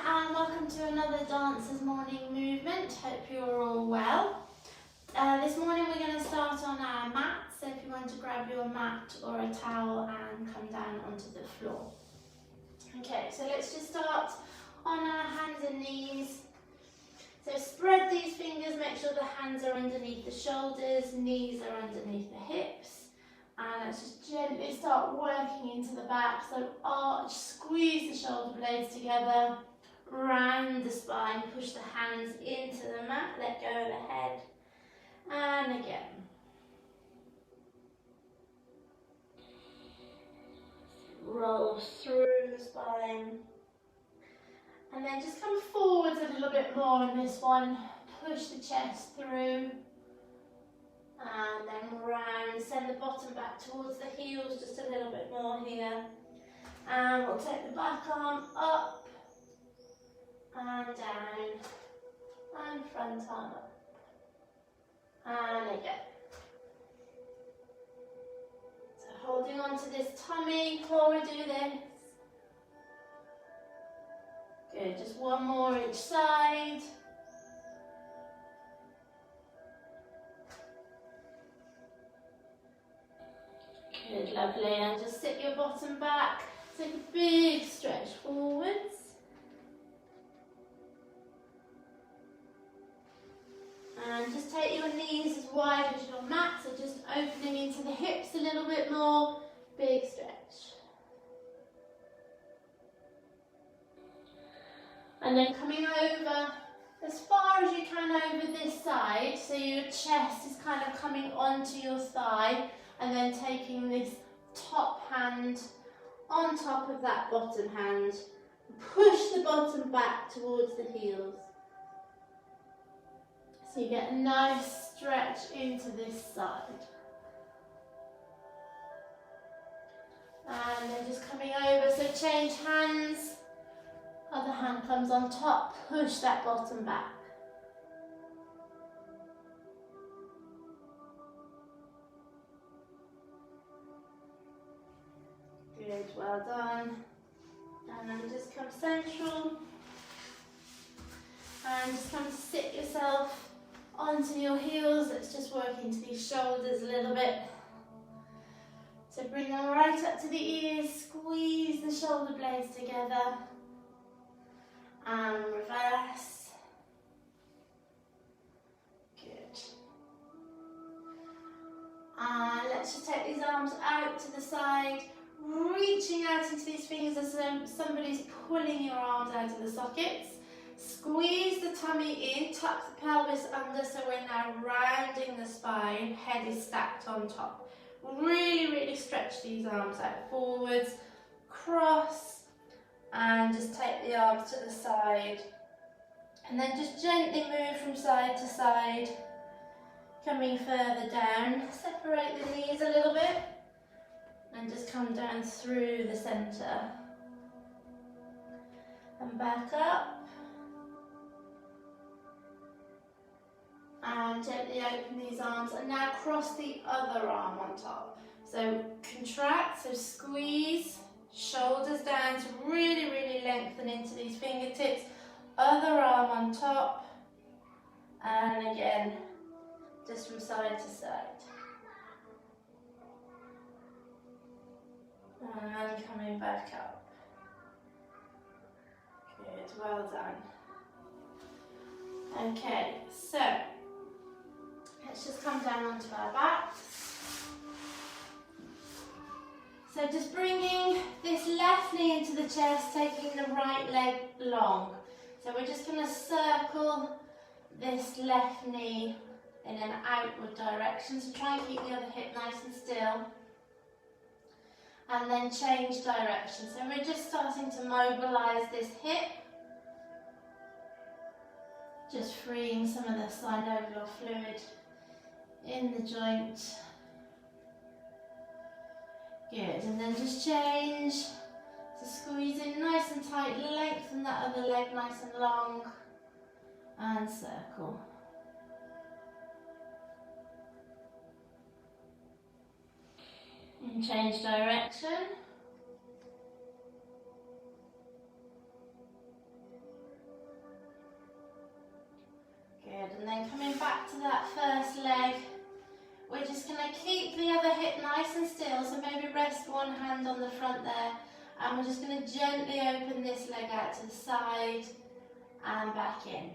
and welcome to another Dancers Morning Movement. Hope you're all well. This morning we're going to start on our mat, so if you want to grab your mat or a towel and come down onto the floor. Okay, so let's just start on our hands and knees. So spread these fingers, make sure the hands are underneath the shoulders, knees are underneath the hips. And let's just gently start working into the back. So arch, squeeze the shoulder blades together, round the spine, push the hands into the mat, let go of the head, and again. Roll through the spine. And then just come forwards a little bit more in this one, push the chest through. And then round, send the bottom back towards the heels just a little bit more here. And we'll take the back arm up and down and front arm up. And again. So holding on to this tummy while we do this. Good, just one more each side. Good, lovely, and just sit your bottom back, take a big stretch forwards. And just take your knees as wide as your mat, so just opening into the hips a little bit more, big stretch. And then coming over as far as you can over this side, so your chest is kind of coming onto your thigh. And then taking this top hand on top of that bottom hand, push the bottom back towards the heels. So you get a nice stretch into this side. And then just coming over, so change hands, other hand comes on top, push that bottom back. Good, well done. And then just come central. And just come sit yourself onto your heels. Let's just work into these shoulders a little bit. So bring them right up to the ears, squeeze the shoulder blades together. And reverse. Good. And let's just take these arms out to the side. Reaching out into these fingers as though somebody's pulling your arms out of the sockets. Squeeze the tummy in, tuck the pelvis under, so we're now rounding the spine, head is stacked on top. Really, really stretch these arms out forwards, cross, and just take the arms to the side. And then just gently move from side to side, coming further down. Separate the knees a little bit. And just come down through the centre. And back up. And gently open these arms. And now cross the other arm on top. So contract, so squeeze, shoulders down to really, really lengthen into these fingertips. Other arm on top. And again, just from side to side. And coming back up. Good, well done. Okay, so let's just come down onto our backs. So just bringing this left knee into the chest, taking the right leg long. So we're just going to circle this left knee in an outward direction. So try and keep the other hip nice and still. And then change direction. So we're just starting to mobilise this hip. Just freeing some of the synovial fluid in the joint. Good, and then just change to squeeze in nice and tight, lengthen that other leg nice and long, and circle. And change direction. and then coming back to that first leg, we're just going to keep the other hip nice and still, so maybe rest one hand on the front there, and we're just going to gently open this leg out to the side and back in.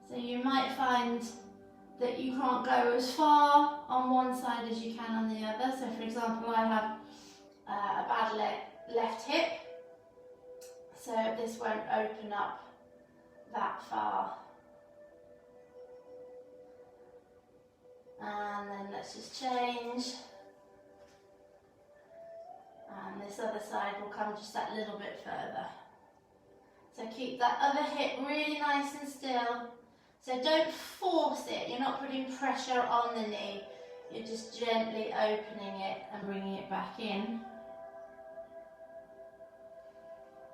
So you might find that you can't go as far on one side as you can on the other. So for example, I have a bad left hip, so this won't open up that far. And then let's just change. And this other side will come just that little bit further. So keep that other hip really nice and still. So don't force it, you're not putting pressure on the knee, you're just gently opening it and bringing it back in.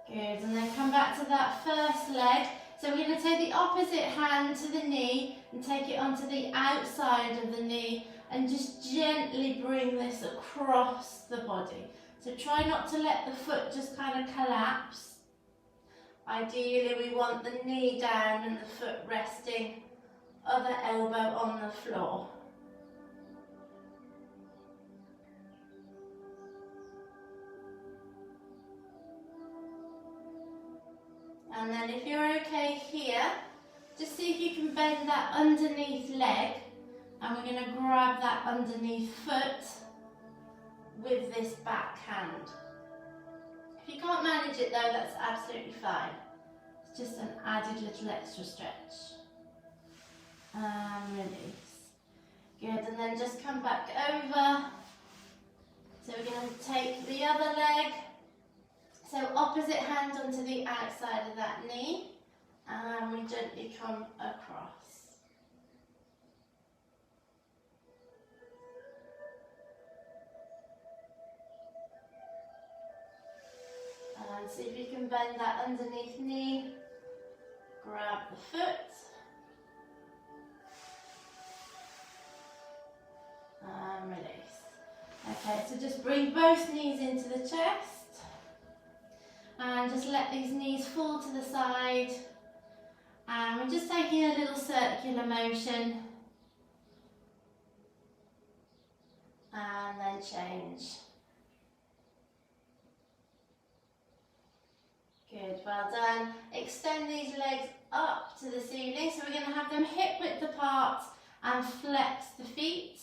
Good, and then come back to that first leg. So we're going to take the opposite hand to the knee and take it onto the outside of the knee and just gently bring this across the body. So try not to let the foot just kind of collapse. Ideally we want the knee down and the foot resting, other elbow on the floor. And then if you're okay here, just see if you can bend that underneath leg, and we're going to grab that underneath foot with this back hand. If you can't manage it though, that's absolutely fine. It's just an added little extra stretch. And release. Good, and then just come back over. So we're going to take the other leg. So opposite hand onto the outside of that knee. And we gently come across. And see if you can bend that underneath knee, grab the foot, and release. Okay, so just bring both knees into the chest, and just let these knees fall to the side, and we're just taking a little circular motion, and then change. Good, well done. Extend these legs up to the ceiling. So we're going to have them hip width apart and flex the feet.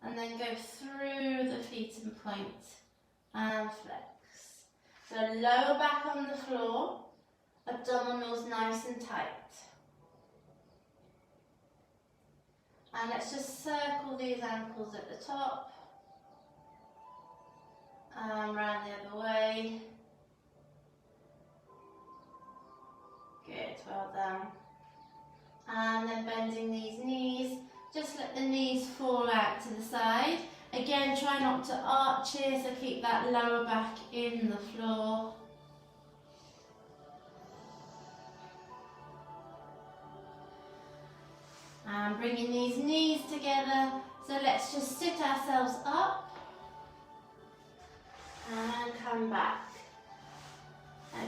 And then go through the feet and point and flex. So lower back on the floor, abdominals nice and tight. And let's just circle these ankles at the top. And round the other way. Good, well done. And then bending these knees, just let the knees fall out to the side. Again, try not to arch here, so keep that lower back in the floor. And bringing these knees together, so let's just sit ourselves up and come back.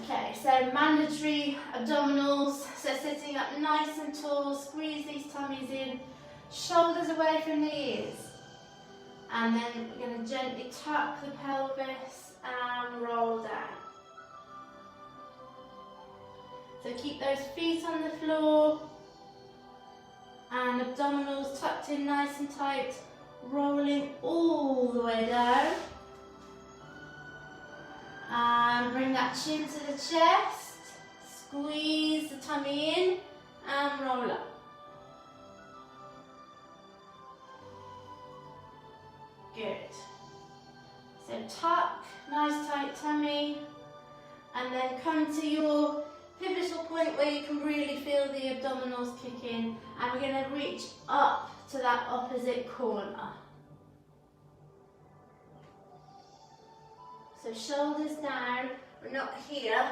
Okay, so mandatory abdominals, so sitting up nice and tall, squeeze these tummies in, shoulders away from the ears. And then we're going to gently tuck the pelvis and roll down. So keep those feet on the floor and abdominals tucked in nice and tight, rolling all the way down. And bring that chin to the chest, squeeze the tummy in and roll up. Good. So tuck, nice tight tummy, and then come to your pivotal point where you can really feel the abdominals kick in, and we're going to reach up to that opposite corner. So shoulders down, we're not here.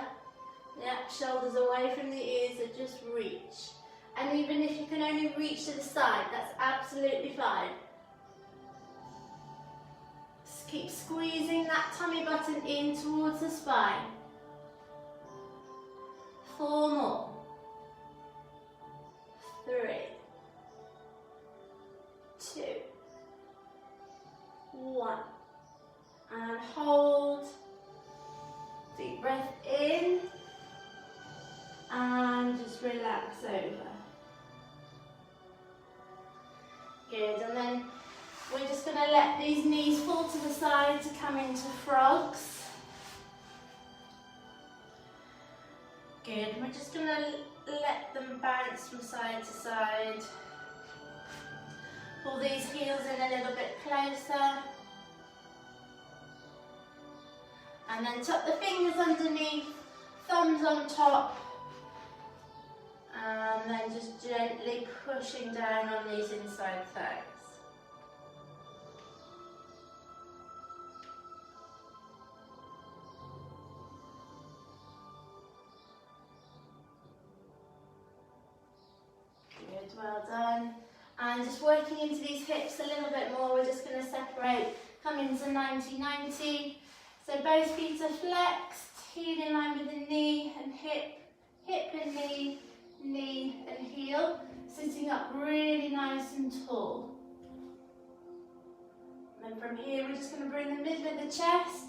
Yep, shoulders away from the ears, so just reach. And even if you can only reach to the side, that's absolutely fine. Just keep squeezing that tummy button in towards the spine. 4 more. 3, 2, 1. And hold. Deep breath in. And just relax over. Good, and then we're just going to let these knees fall to the side to come into frogs. Good, we're just going to let them bounce from side to side. Pull these heels in a little bit closer. And then tuck the fingers underneath, thumbs on top. And then just gently pushing down on these inside thighs. Good, well done. And just working into these hips a little bit more, we're just going to separate, come into 90-90. So both feet are flexed, heel in line with the knee and hip, hip and knee, knee and heel, sitting up really nice and tall. And from here we're just going to bring the middle of the chest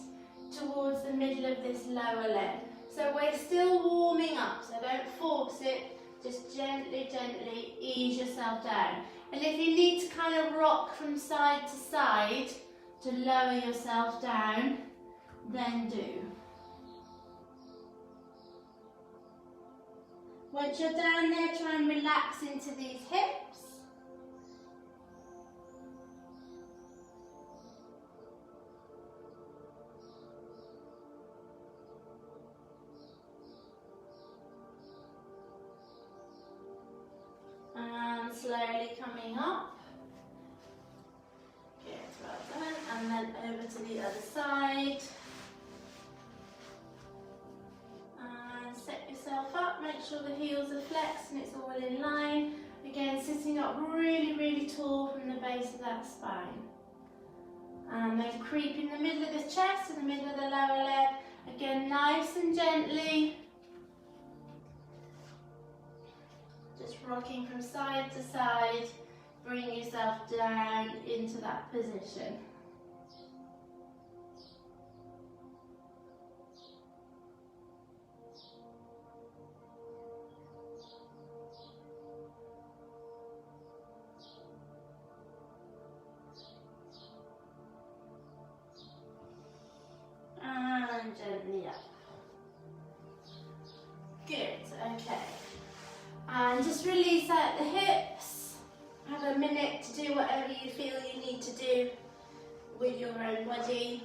towards the middle of this lower leg. So we're still warming up, so don't force it, just gently, gently ease yourself down. And if you need to kind of rock from side to side to lower yourself down, then do. Once you're down there, try and relax into these hips. And slowly coming up. Good, well done. And then over to the other side. And set yourself up, make sure the heels are flexed and it's all in line. Again, sitting up really, really tall from the base of that spine. And then creep in the middle of the chest and the middle of the lower leg. Again, nice and gently. Just rocking from side to side. Bring yourself down into that position. And gently up. Good, okay. And just release out the hips. Have a minute to do whatever you feel you need to do with your own body.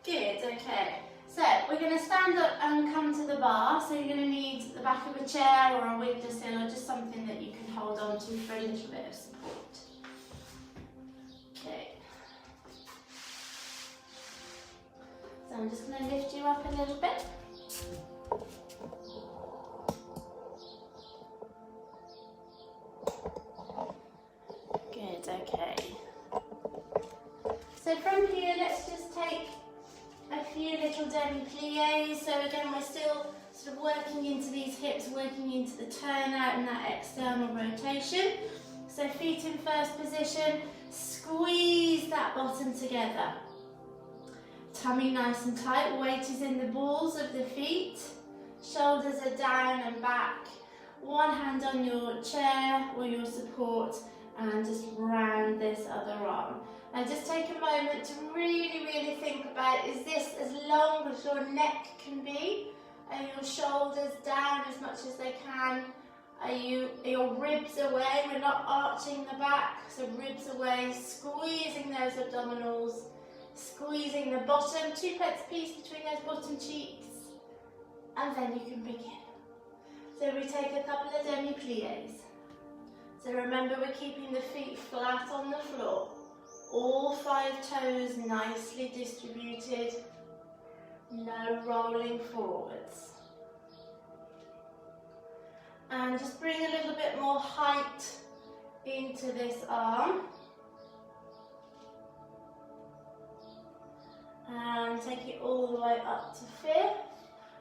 Good, okay. So we're going to stand up and come to the bar. So you're going to need the back of a chair or a windowsill or just something that you can hold on to for a little bit of support. Okay. So I'm just going to lift you up a little bit. Good, okay. So from here, let's just take a few little demi-pliés. So again, we're still sort of working into these hips, working into the turnout and that external rotation. So feet in first position, squeeze that bottom together. Tummy nice and tight, weight is in the balls of the feet. Shoulders are down and back. One hand on your chair or your support and just round this other arm. Now just take a moment to really, really think about, is this as long as your neck can be? Are your shoulders down as much as they can? Are your ribs away? We're not arching the back, so ribs away, squeezing those abdominals, squeezing the bottom, 2 plates piece between those bottom cheeks, and then you can begin. So we take a couple of demi-pliés. So remember, we're keeping the feet flat on the floor. All 5 toes nicely distributed. No rolling forwards. And just bring a little bit more height into this arm. And take it all the way up to fifth.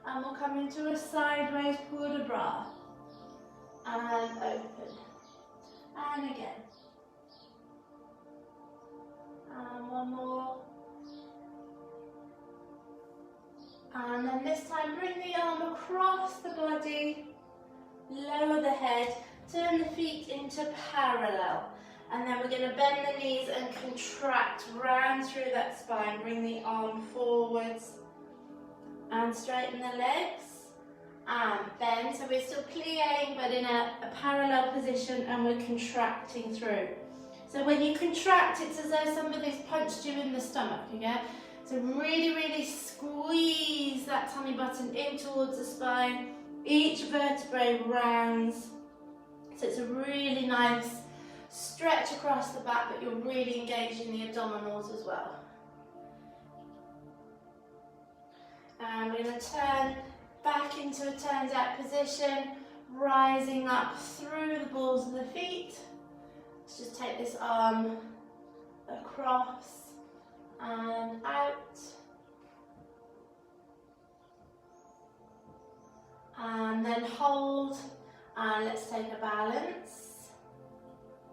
And we'll come into a sideways port de bras. And open. And again. And one more. And then this time bring the arm across the body, lower the head, turn the feet into parallel. And then we're going to bend the knees and contract round through that spine. Bring the arm forwards and straighten the legs. And bend, so we're still plie but in a parallel position, and we're contracting through. So when you contract, it's as though somebody's punched you in the stomach, okay? So really, really squeeze that tummy button in towards the spine. Each vertebrae rounds. So it's a really nice stretch across the back, but you're really engaging the abdominals as well. And we're going to turn back into a turned out position, rising up through the balls of the feet. Let's just take this arm across and out. And then hold, and let's take a balance.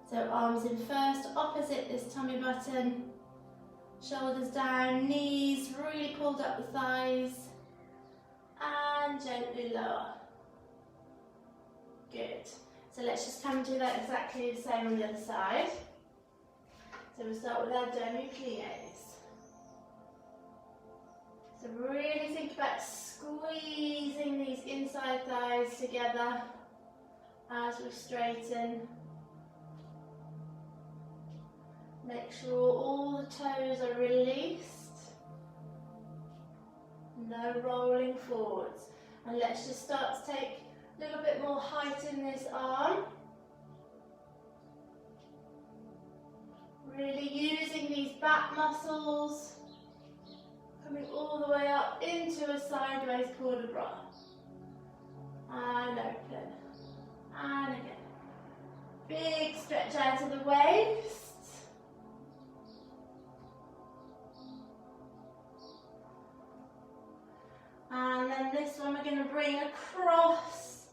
So arms in first, opposite this tummy button. Shoulders down, knees really pulled up the thighs. And gently lower. Good. So let's just come and do that exactly the same on the other side. So we'll start with our demi-pliés. So really think about squeezing these inside thighs together as we straighten. Make sure all the toes are released. No rolling forwards. And let's just start to take a little bit more height in this arm. Really using these back muscles. Coming all the way up into a sideways port de bras. And open. And again. Big stretch out of the waist. And then this one we're going to bring across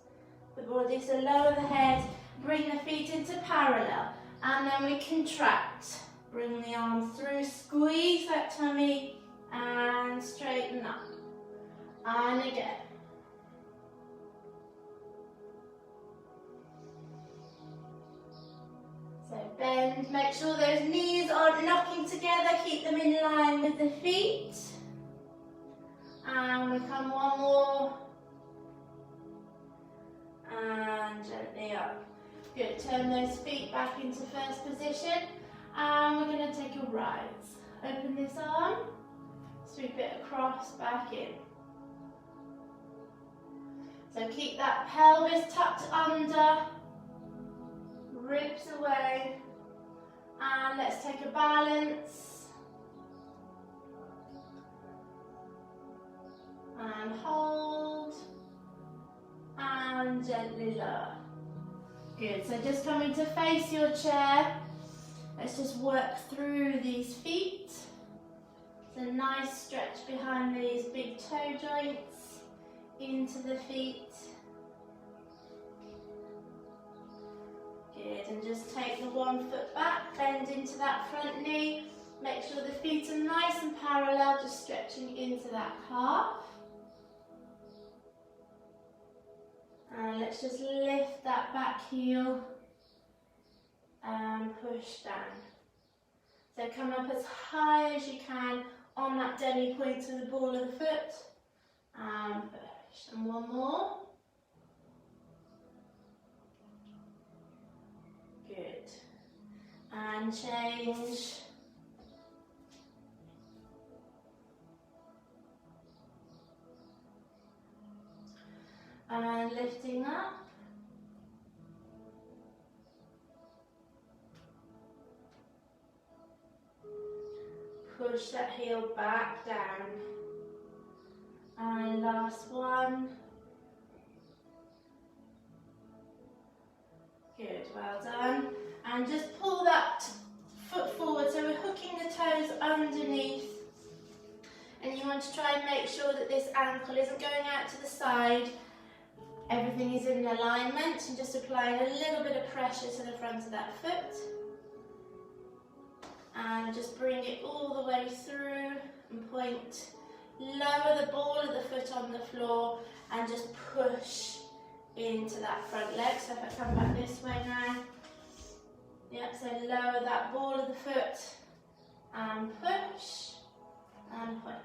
the body, so lower the head, bring the feet into parallel, and then we contract. Bring the arms through, squeeze that tummy, and straighten up. And again. So bend, make sure those knees aren't knocking together, keep them in line with the feet. And we come one more. And gently up. Good, turn those feet back into first position. And we're going to take a rise. Open this arm, sweep it across, back in. So keep that pelvis tucked under, ribs away. And let's take a balance. And hold, and gently lower. Good, so just coming to face your chair. Let's just work through these feet. It's a nice stretch behind these big toe joints, into the feet. Good, and just take the one foot back, bend into that front knee. Make sure the feet are nice and parallel, just stretching into that calf. And let's just lift that back heel and push down. So come up as high as you can on that demi point to the ball of the foot. And push. And one more. Good. And change. And lifting up. Push that heel back down. And last one. Good, well done. And just pull that foot forward, so we're hooking the toes underneath And you want to try and make sure that this ankle isn't going out to the side. Everything is in alignment, and just applying a little bit of pressure to the front of that foot. And just bring it all the way through and point. Lower the ball of the foot on the floor and just push into that front leg. So if I come back this way now. Yep, so lower that ball of the foot and push and point.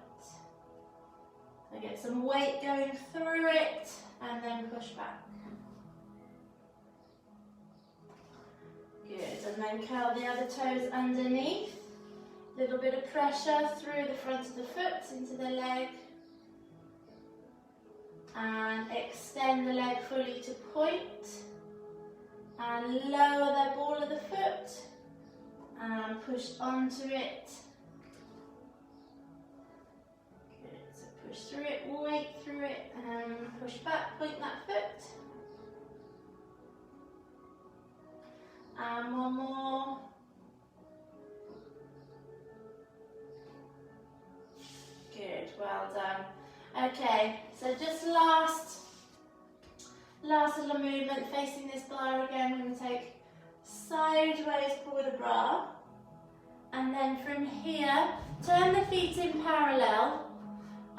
So get some weight going through it and then push back. Good, and then curl the other toes underneath. Little bit of pressure through the front of the foot into the leg. And extend the leg fully to point. And lower the ball of the foot. And push onto it. Good, so push through it, weight through it, and push back, point that foot. And one more. Good, well done. Okay, so just last little movement facing this bar again. We're going to take sideways port de bras, and then from here turn the feet in parallel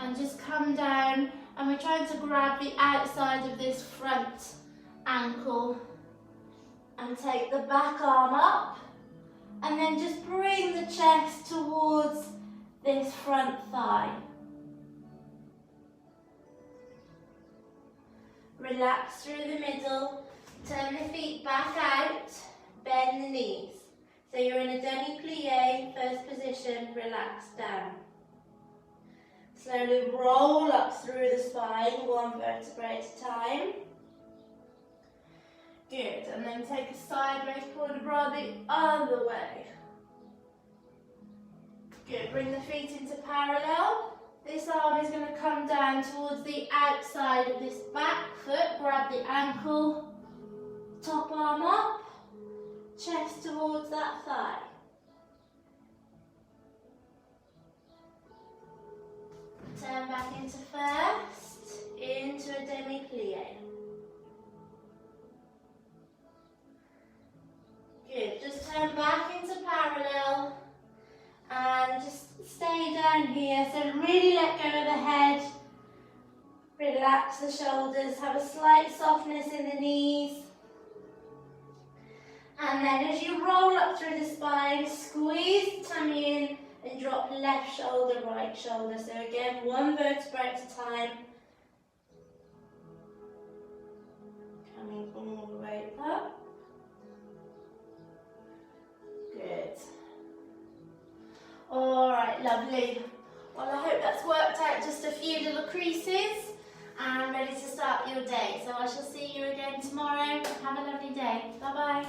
and just come down, and we're trying to grab the outside of this front ankle and take the back arm up, and then just bring the chest towards this front thigh. Relax through the middle, turn the feet back out, bend the knees. So you're in a demi-plie, first position, relax down. Slowly roll up through the spine, one vertebrae at a time. Good, and then take a sideways port de bras the other way. Good, bring the feet into parallel. This arm is going to come down towards the outside of this back foot. Grab the ankle, top arm up, chest towards that thigh. Turn back into first, into a demi-plie. Good, just turn back into parallel. And just stay down here, so really let go of the head, relax the shoulders, have a slight softness in the knees. And then as you roll up through the spine, squeeze the tummy in and drop left shoulder, right shoulder. So again, one vertebra at a time. Coming all the way up. Good. Alright, lovely. Well, I hope that's worked out just a few little creases and ready to start your day. So I shall see you again tomorrow. Have a lovely day. Bye-bye.